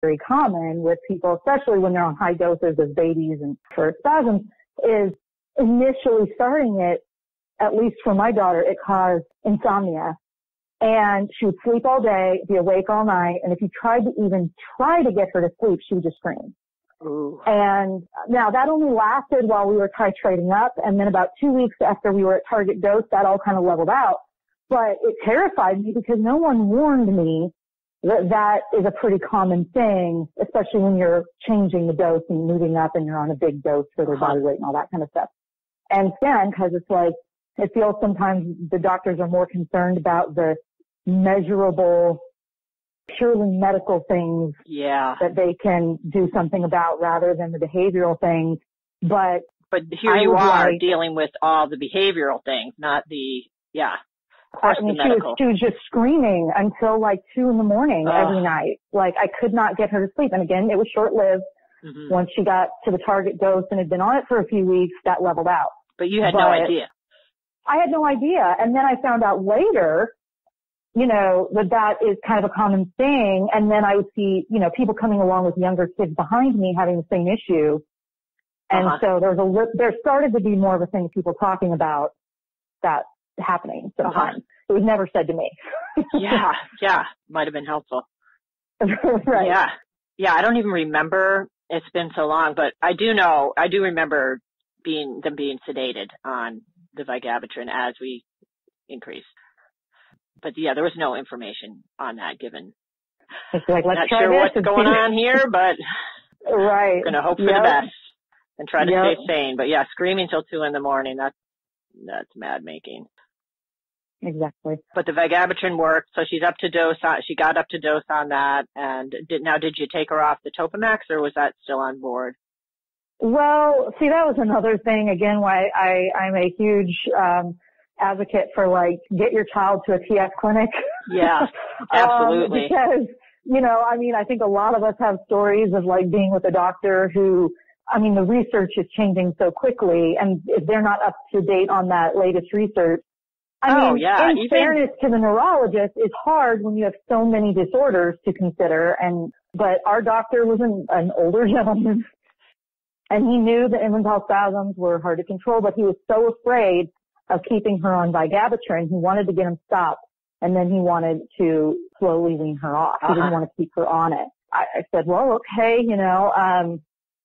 very common with people, especially when they're on high doses of babies and for spasms, is initially starting it, at least for my daughter, it caused insomnia. And she would sleep all day, be awake all night. And if you tried to even try to get her to sleep, she would just scream. Ooh. And now that only lasted while we were titrating up. And then about 2 weeks after we were at target dose, that all kind of leveled out. But it terrified me because no one warned me that that is a pretty common thing, especially when you're changing the dose and moving up and you're on a big dose for their body weight and all that kind of stuff. And then, because it's like, it feels sometimes the doctors are more concerned about the measurable, purely medical things that they can do something about rather than the behavioral things. But here you are dealing with all the behavioral things, not the, of course, the medical. She was just screaming until like 2 a.m. every night. Like I could not get her to sleep. And again, it was short-lived. Mm-hmm. Once she got to the target dose and had been on it for a few weeks, that leveled out. But you had no idea. I had no idea. And then I found out later, that is kind of a common thing. And then I would see, people coming along with younger kids behind me having the same issue. And so there started to be more of a thing, people talking about that happening sometimes. It was never said to me. Yeah. Might have been helpful. Right. Yeah. I don't even remember. It's been so long, but I do remember them being sedated on the vigabatrin as we increased. But there was no information on that given. It's like, let's not try sure this what's going on here, but right. We're going to hope for the best and try to stay sane. But screaming till 2 a.m, that's mad making. Exactly. But the vigabatrin worked, so she got up to dose on that. And did you take her off the Topamax, or was that still on board? Well, see, that was another thing, again, why I'm a huge advocate for, get your child to a TS clinic. Yeah, absolutely. Because, I think a lot of us have stories of, being with a doctor who, the research is changing so quickly, and if they're not up to date on that latest research, in fairness to the neurologist, it's hard when you have so many disorders to consider. But our doctor was an older gentleman, and he knew that infantile spasms were hard to control, but he was so afraid of keeping her on vigabatrin. He wanted to get him stopped, and then he wanted to slowly wean her off. He didn't want to keep her on it. I said, well, okay,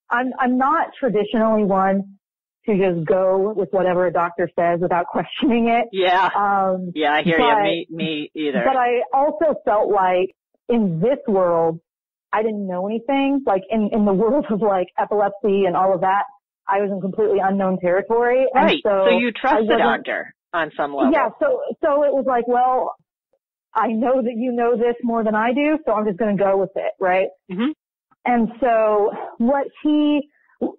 I'm not traditionally one to just go with whatever a doctor says without questioning it. Yeah. I hear you. Me either. But I also felt like in this world, I didn't know anything. In the world of epilepsy and all of that, I was in completely unknown territory. Right. And so you trust the doctor on some level. Yeah. So it was like, well, I know that you know this more than I do, so I'm just going to go with it. Right. Mm-hmm. And so what he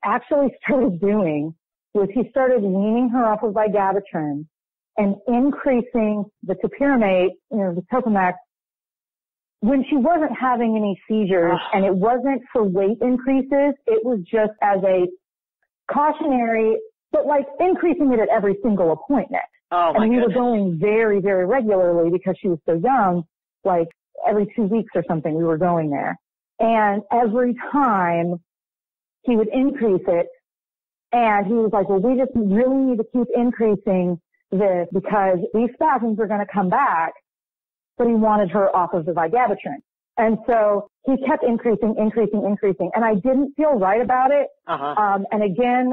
actually started doing was he started weaning her off of vigabatrin and increasing the topiramate, the Topamax, when she wasn't having any seizures, and it wasn't for weight increases. It was just as a cautionary, but increasing it at every single appointment. Oh my And we goodness. were going very, very regularly because she was so young, every 2 weeks or something we were going there. And every time he would increase it, and he was like, well, we just really need to keep increasing this because these spasms are going to come back. But he wanted her off of the vigabatrin. And so he kept increasing. And I didn't feel right about it. And again,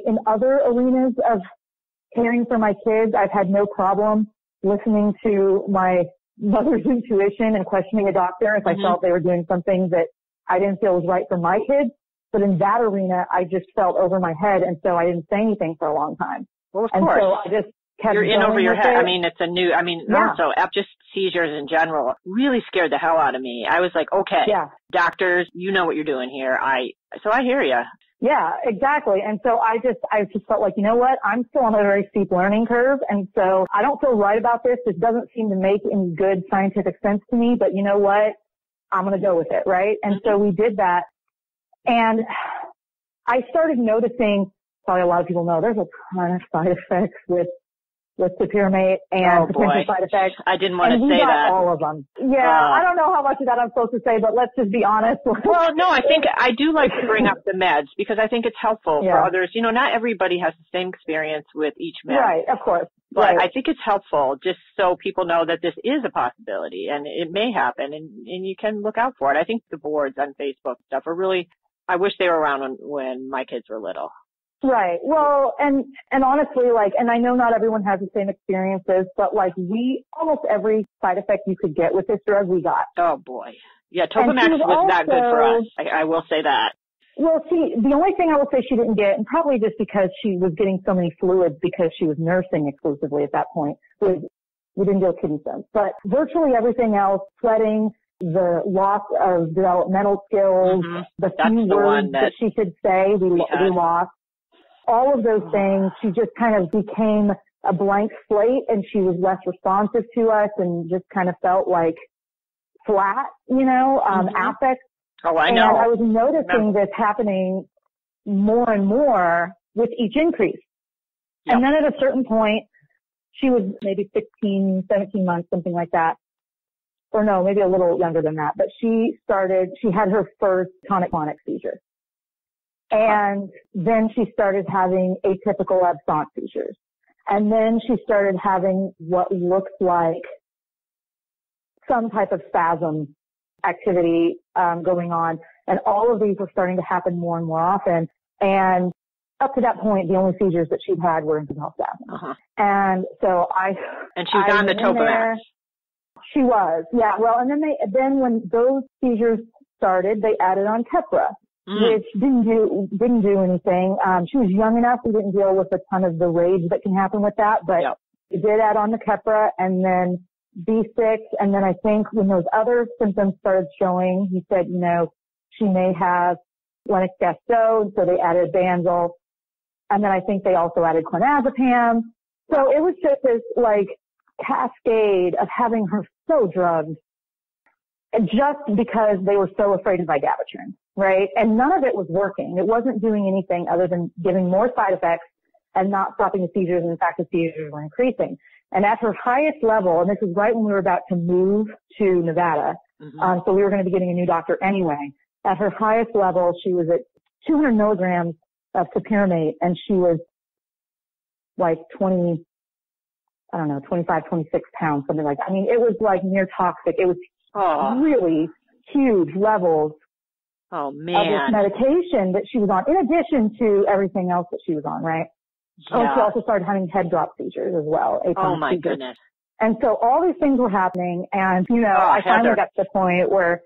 in other arenas of caring for my kids, I've had no problem listening to my mother's intuition and questioning a doctor if I felt they were doing something that I didn't feel was right for my kids. But in that arena, I just felt over my head, and so I didn't say anything for a long time. Well, of course. So I just kept You're in over your head. It. Also, just seizures in general really scared the hell out of me. I was like, okay, doctors, you know what you're doing here. So I hear you. Yeah, exactly. And so I just felt like, you know what? I'm still on a very steep learning curve. And so I don't feel right about this. This doesn't seem to make any good scientific sense to me, but you know what? I'm going to go with it. Right. And so we did that. And I started noticing, probably a lot of people know, there's a ton of side effects with with topiramate and potential side effects. I didn't want to say that. And we got all of them. Yeah, I don't know how much of that I'm supposed to say, but let's just be honest. Well, no, I think I do like to bring up the meds because I think it's helpful for others. You know, not everybody has the same experience with each med. Right, of course. But I think it's helpful just so people know that this is a possibility and it may happen and you can look out for it. I think the boards on Facebook stuff are really, I wish they were around when my kids were little. Right. Well, and honestly, like, and I know not everyone has the same experiences, but like almost every side effect you could get with this drug, we got. Oh boy. Yeah, Topamax was not good for us. I will say that. Well, see, the only thing I will say she didn't get, and probably just because she was getting so many fluids because she was nursing exclusively at that point, we didn't get kidney stones. But virtually everything else, sweating, the loss of developmental skills, the few words that she could say, we lost. All of those things, she just kind of became a blank slate and she was less responsive to us and just kind of felt like flat, affect. Oh, I know. And I was noticing this happening more and more with each increase. Yep. And then at a certain point, she was maybe 16, 17 months, something like that. Or no, maybe a little younger than that. But she had her first tonic-clonic seizure. And then she started having atypical absence seizures. And then she started having what looks like some type of spasm activity going on. And all of these were starting to happen more and more often. And up to that point, the only seizures that she'd had were infantile spasms. And so And she was on the Topamax. She was, yeah. Well, and then when those seizures started, they added on Keppra. Which didn't do anything. She was young enough. We didn't deal with a ton of the rage that can happen with that, but we did add on the Keppra and then B6. And then I think when those other symptoms started showing, he said, she may have Lennox-Gastaut. So they added Banzel. And then I think they also added clonazepam. So it was just this like cascade of having her so drugged just because they were so afraid of vigabatrin. Right? And none of it was working. It wasn't doing anything other than giving more side effects and not stopping the seizures. And in fact, the seizures were increasing. And at her highest level, and this was right when we were about to move to Nevada, so we were going to be getting a new doctor anyway. At her highest level, she was at 200 milligrams of topiramate, and she was like 25, 26 pounds, something like that. I mean, it was like near toxic. It was really huge levels. Oh, man. Of this medication that she was on, in addition to everything else that she was on, right? Yeah. And she also started having head drop seizures as well. Oh, my goodness. And so all these things were happening. And, I finally got to the point where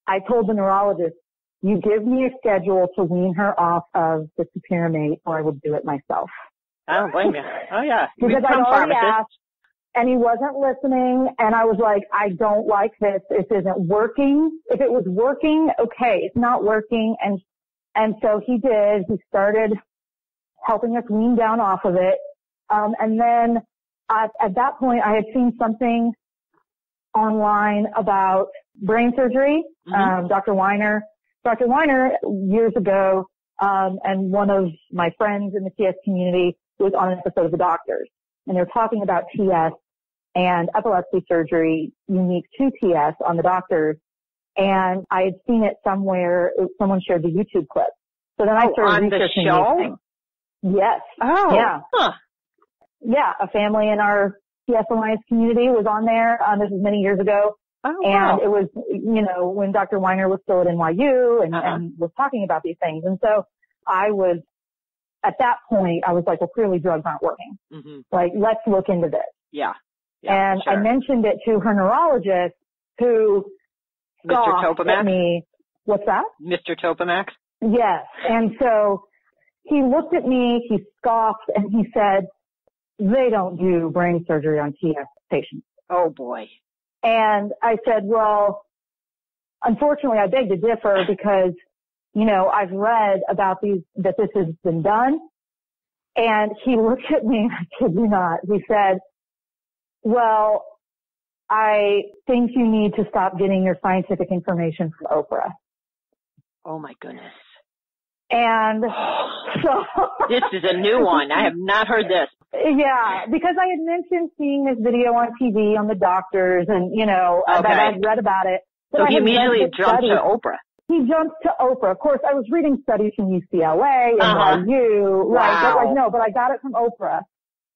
I told the neurologist, you give me a schedule to wean her off of the topiramate or I will do it myself. I don't blame you. Oh, yeah. Because I'd already asked. And he wasn't listening, and I was like, I don't like this. This isn't working. If it was working, okay, it's not working. And so he did. He started helping us wean down off of it. And then at that point, I had seen something online about brain surgery. Dr. Weiner years ago, and one of my friends in the TS community was on an episode of The Doctors. And they're talking about TS and epilepsy surgery unique to TS on The Doctors. And I had seen it somewhere. Someone shared the YouTube clip. So then I started researching these things. Yes. Oh. Yeah. Huh. Yeah. A family in our TS Alliance community was on there. This was many years ago. Oh, and it was, when Dr. Weiner was still at NYU and was talking about these things. And so at that point, I was like, well, clearly drugs aren't working. Like, let's look into this. Yeah. And sure. I mentioned it to her neurologist who scoffed at me. What's that? Mr. Topamax? Yes. And so he looked at me, he scoffed, and he said, they don't do brain surgery on TS patients. Oh, boy. And I said, well, unfortunately, I beg to differ because I've read about that this has been done. And he looked at me, and I kid you not, he said, well, I think you need to stop getting your scientific information from Oprah. Oh my goodness. And so this is a new one. I have not heard this Yeah, because I had mentioned seeing this video on TV on the doctors and, that I'd read about it. So he immediately jumped to Oprah. He jumped to Oprah. Of course, I was reading studies from UCLA, NYU, Wow. but I got it from Oprah.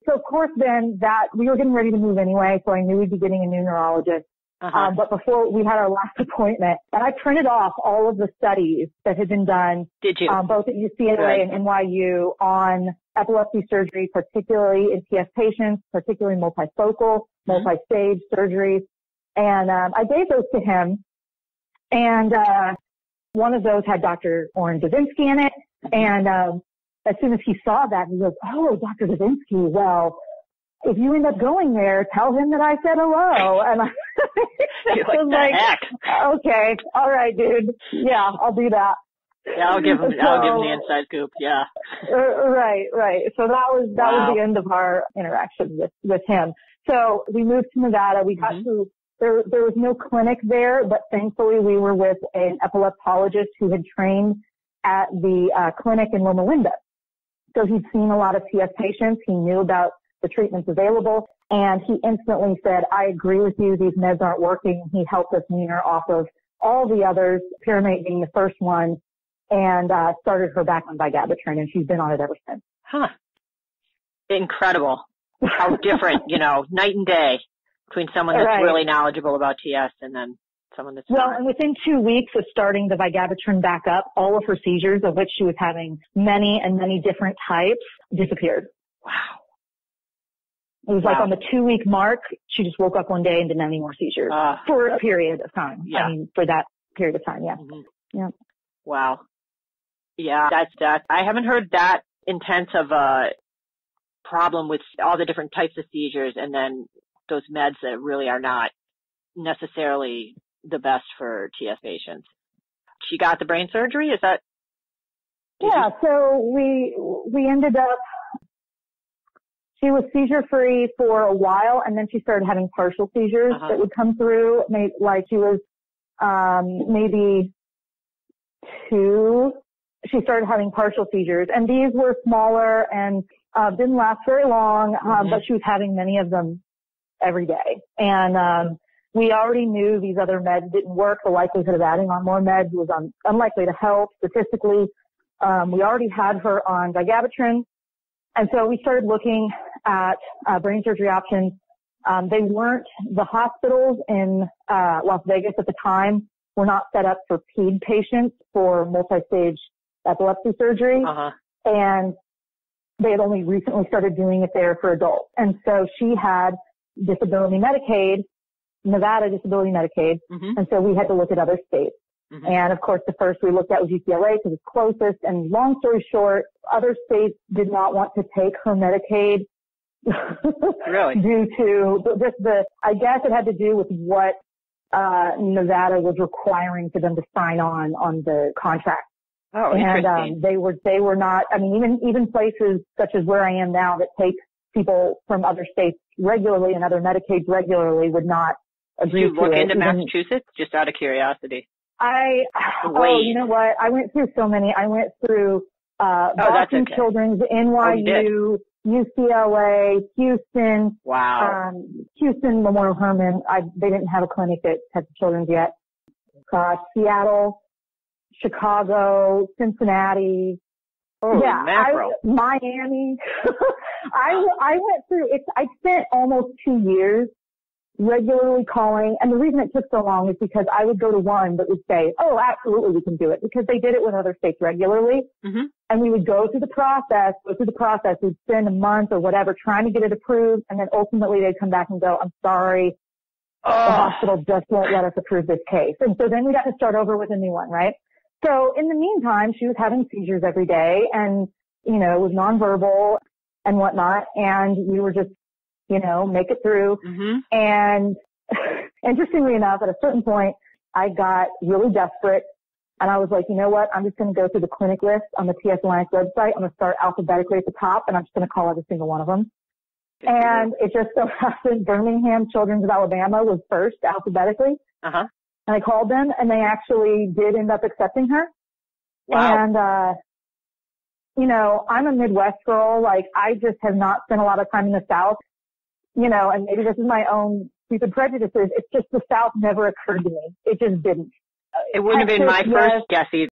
So of course then we were getting ready to move anyway, so I knew we'd be getting a new neurologist. But before we had our last appointment, and I printed off all of the studies that had been done. Did you? Both at UCLA and NYU on epilepsy surgery, particularly in TS patients, particularly multifocal, multi-stage surgeries. And I gave those to him. And one of those had Dr. Orrin Davinsky in it. And as soon as he saw that, he goes, "Oh, Dr. Davinsky, well, if you end up going there, tell him that I said hello." And I was like, heck? Okay, all right, dude. Yeah, I'll do that. Yeah, I'll give him the inside scoop. Yeah. Right. So that was the end of our interaction with him. So we moved to Nevada. We got to, there was no clinic there, but thankfully we were with an epileptologist who had trained at the clinic in Loma Linda. So he'd seen a lot of TS patients. He knew about the treatments available, and he instantly said, "I agree with you. These meds aren't working." He helped us wean her off of all the others, Pyramate being the first one, and started her back on vigabatrin, and she's been on it ever since. Huh. Incredible. How different, night and day between someone that's really knowledgeable about TS and then someone that's not. And within 2 weeks of starting the vigabatrin back up, all of her seizures, of which she was having many and many different types, disappeared. Wow. It was like on the 2-week mark, she just woke up one day and didn't have any more seizures for a period of time. Yeah. I mean, for that period of time, yeah. Yeah. Wow. Yeah, that's I haven't heard that intense of a problem with all the different types of seizures and then those meds that really are not necessarily the best for TS patients. She got the brain surgery? Is that? Yeah, so we ended up, she was seizure free for a while and then she started having partial seizures that would come through. Like she was, maybe 2. She started having partial seizures, and these were smaller and didn't last very long, but she was having many of them every day. And we already knew these other meds didn't work. The likelihood of adding on more meds was unlikely to help statistically. We already had her on vigabatrin, and so we started looking at brain surgery options. The hospitals in Las Vegas at the time were not set up for ped patients for multi-stage epilepsy surgery. And they had only recently started doing it there for adults. And so she had disability Medicaid, Nevada disability Medicaid. And so we had to look at other states. And of course, the first we looked at was UCLA because it's closest. And long story short, other states did not want to take her Medicaid. Really? Due to just I guess it had to do with what Nevada was requiring for them to sign on the contract. Oh, interesting. And they were not. I mean, even places such as where I am now that take people from other states regularly and other Medicaids regularly would not agree to it. Did you look into Massachusetts just out of curiosity? You know what? I went through so many. I went through Boston Children's, NYU, UCLA, Houston. Wow. Houston Memorial Hermann. They didn't have a clinic at Texas Children's yet. Seattle, Chicago, Cincinnati. Oh, yeah, macro. Miami. I went through it. I spent almost 2 years regularly calling, and the reason it took so long is because I would go to one that would say, "Oh, absolutely, we can do it," because they did it with other states regularly. And we would go through the process. We'd spend a month or whatever trying to get it approved, and then ultimately they'd come back and go, "I'm sorry, the hospital just won't let us approve this case." And so then we'd have to start over with a new one, right? So in the meantime, she was having seizures every day and, was nonverbal and whatnot. And we were just, make it through. And interestingly enough, at a certain point, I got really desperate and I was like, you know what? I'm just going to go through the clinic list on the TS Alliance website. I'm going to start alphabetically at the top and I'm just going to call every single one of them. And it just so happened Birmingham Children's of Alabama was first alphabetically. And I called them and they actually did end up accepting her. Wow. And, you know, I'm a Midwest girl. Like, I just have not spent a lot of time in the South, you know, and maybe this is my own stupid prejudices. It's just the South never occurred to me. It just didn't. It wouldn't have been my first guess either.